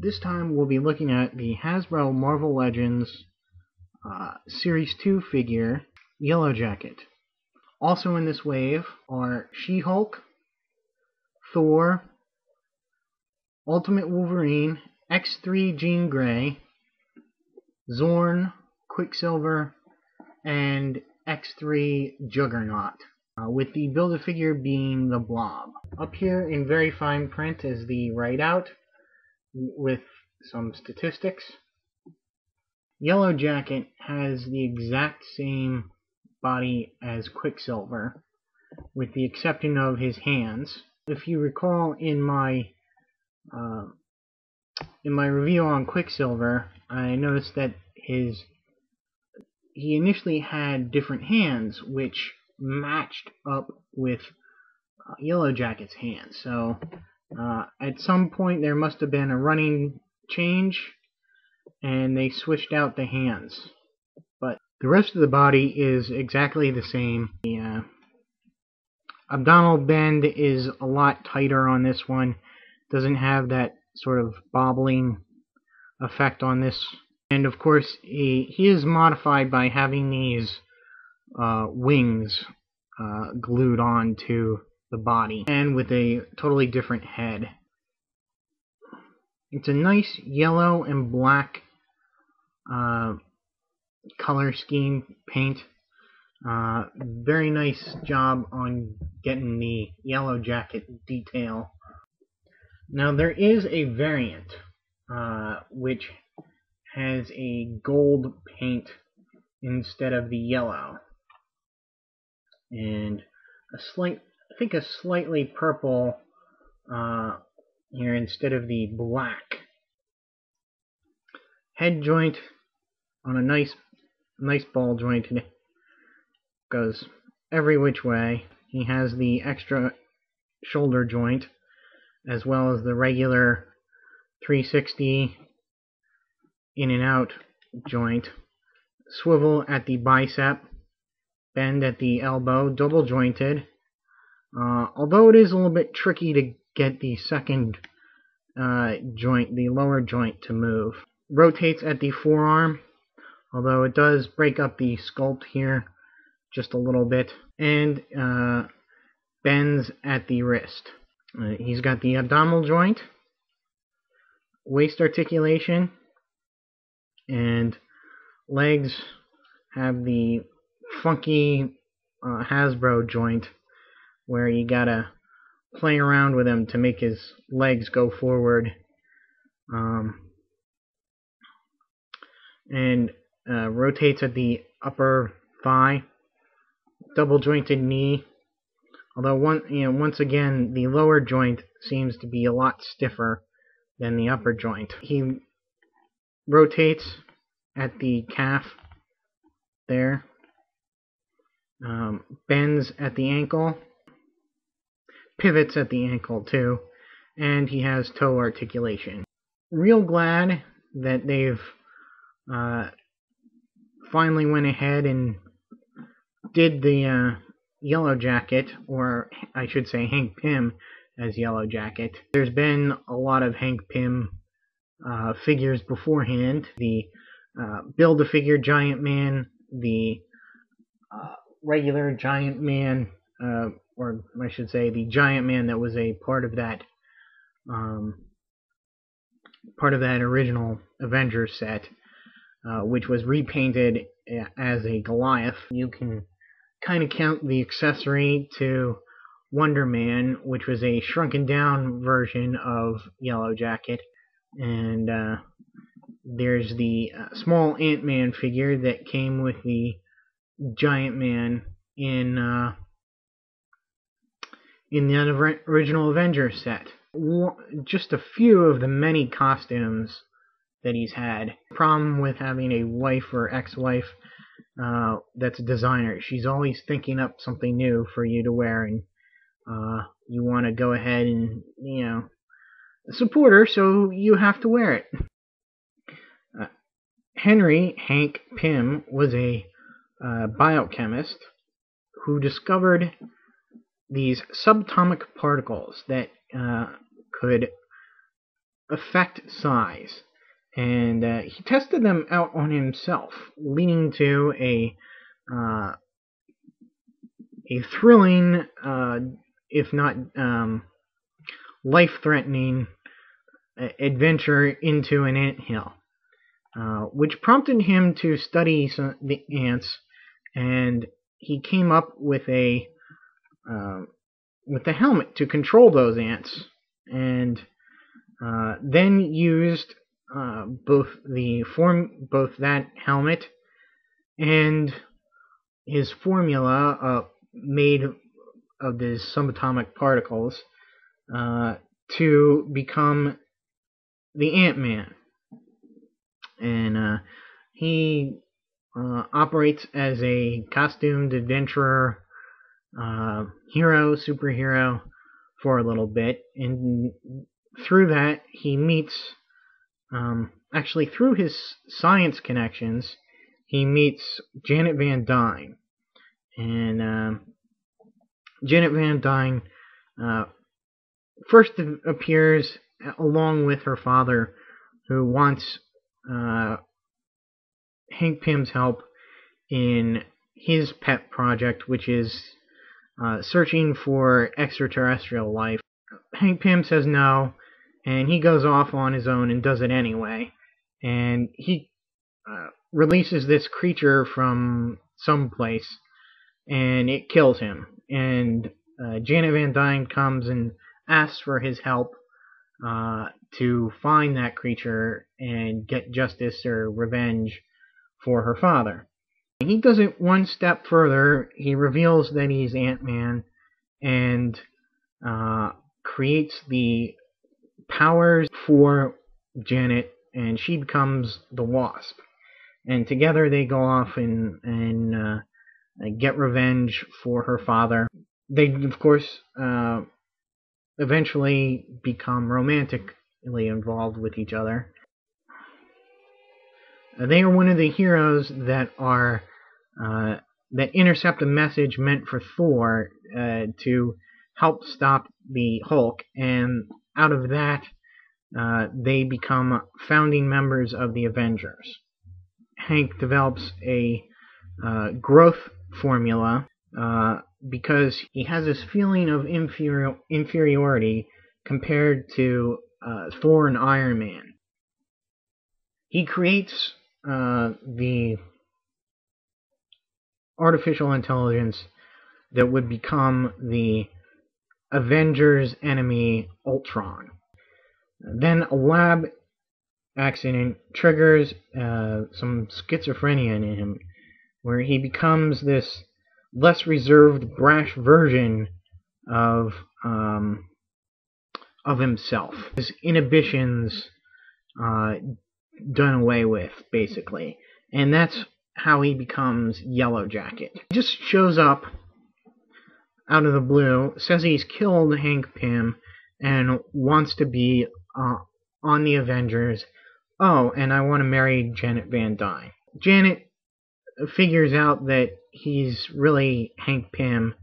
This time we'll be looking at the Hasbro Marvel Legends Series 2 figure, Yellowjacket. Also in this wave are She-Hulk, Thor, Ultimate Wolverine, X3 Jean Grey, Zorn, Quicksilver, and X3 Juggernaut, with the Build-A-Figure being the Blob. Up here in very fine print is the write-out with some statistics. Yellowjacket has the exact same body as Quicksilver, with the exception of his hands. If you recall, in my review on Quicksilver, I noticed that he initially had different hands, which matched up with Yellowjacket's hands. So at some point there must have been a running change, and they switched out the hands. But the rest of the body is exactly the same. The abdominal bend is a lot tighter on this one. Doesn't have that sort of bobbling effect on this. And of course, he is modified by having these wings glued onto the body, and with a totally different head. It's a nice yellow and black color scheme paint. Very nice job on getting the Yellowjacket detail. Now there is a variant which has a gold paint instead of the yellow, and I think a slightly purple here instead of the black. Head joint on a nice ball joint. It goes every which way. He has the extra shoulder joint, as well as the regular 360 in and out joint. Swivel at the bicep, bend at the elbow, double jointed. Although it is a little bit tricky to get the second joint, the lower joint, to move. Rotates at the forearm, although it does break up the sculpt here just a little bit, and bends at the wrist. He's got the abdominal joint, waist articulation, and legs have the funky Hasbro joint, where you gotta play around with him to make his legs go forward. And rotates at the upper thigh, double jointed knee. Although once again, the lower joint seems to be a lot stiffer than the upper joint. He rotates at the calf there, bends at the ankle, pivots at the ankle too, and he has toe articulation. Real glad that they've finally went ahead and did the Yellowjacket, or I should say Hank Pym as Yellowjacket. There's been a lot of Hank Pym figures beforehand. The Build-A-Figure Giant Man, the regular Giant Man, or I should say the Giant Man that was a part of that original Avengers set, which was repainted as a Goliath. You can kind of count the accessory to Wonder Man, which was a shrunken down version of Yellowjacket, and there's the small Ant-Man figure that came with the Giant Man in the original Avengers set. Just a few of the many costumes that he's had. Problem with having a wife or ex-wife that's a designer. She's always thinking up something new for you to wear, and you want to go ahead and, support her, so you have to wear it. Hank Pym was a biochemist who discovered these subatomic particles that could effect size. And he tested them out on himself, leading to a thrilling, if not life-threatening, adventure into an anthill, which prompted him to study the ants, and he came up with the helmet to control those ants, and then used both that helmet and his formula made of these subatomic particles to become the Ant-Man. And he operates as a costumed adventurer, superhero for a little bit, and through that he meets, actually through his science connections, he meets Janet Van Dyne. And Janet Van Dyne first appears along with her father, who wants Hank Pym's help in his pet project, which is searching for extraterrestrial life. Hank Pym says no, and he goes off on his own and does it anyway. And he releases this creature from someplace, and it kills him. And Janet Van Dyne comes and asks for his help to find that creature and get justice or revenge for her father. He does it one step further. He reveals that he's Ant-Man and creates the powers for Janet, and she becomes the Wasp. And together they go off and get revenge for her father. They, of course, eventually become romantically involved with each other. They are one of the heroes that are that intercept a message meant for Thor to help stop the Hulk, and out of that they become founding members of the Avengers. Hank develops a growth formula because he has this feeling of inferiority compared to Thor and Iron Man. He creates the artificial intelligence that would become the Avengers' enemy, Ultron. Then a lab accident triggers some schizophrenia in him, where he becomes this less reserved, brash version of himself. His inhibitions done away with, basically. And that's how he becomes Yellowjacket. He just shows up out of the blue, says he's killed Hank Pym, and wants to be on the Avengers. Oh, and I want to marry Janet Van Dyne. Janet figures out that he's really Hank Pym,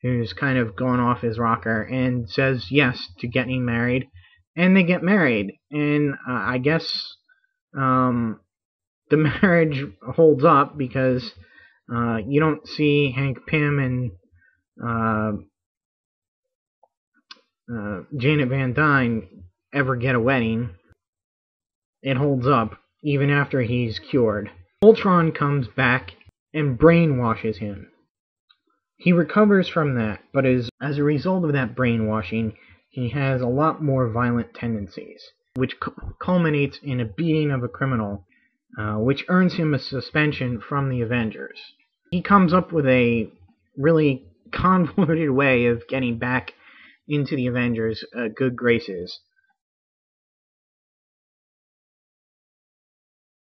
who's kind of going off his rocker, and says yes to getting married, and they get married. And I guess the marriage holds up because you don't see Hank Pym and Janet Van Dyne ever get a wedding. It holds up even after he's cured. Ultron comes back and brainwashes him. He recovers from that, but as a result of that brainwashing, he has a lot more violent tendencies, which culminates in a beating of a criminal, which earns him a suspension from the Avengers. He comes up with a really convoluted way of getting back into the Avengers' good graces.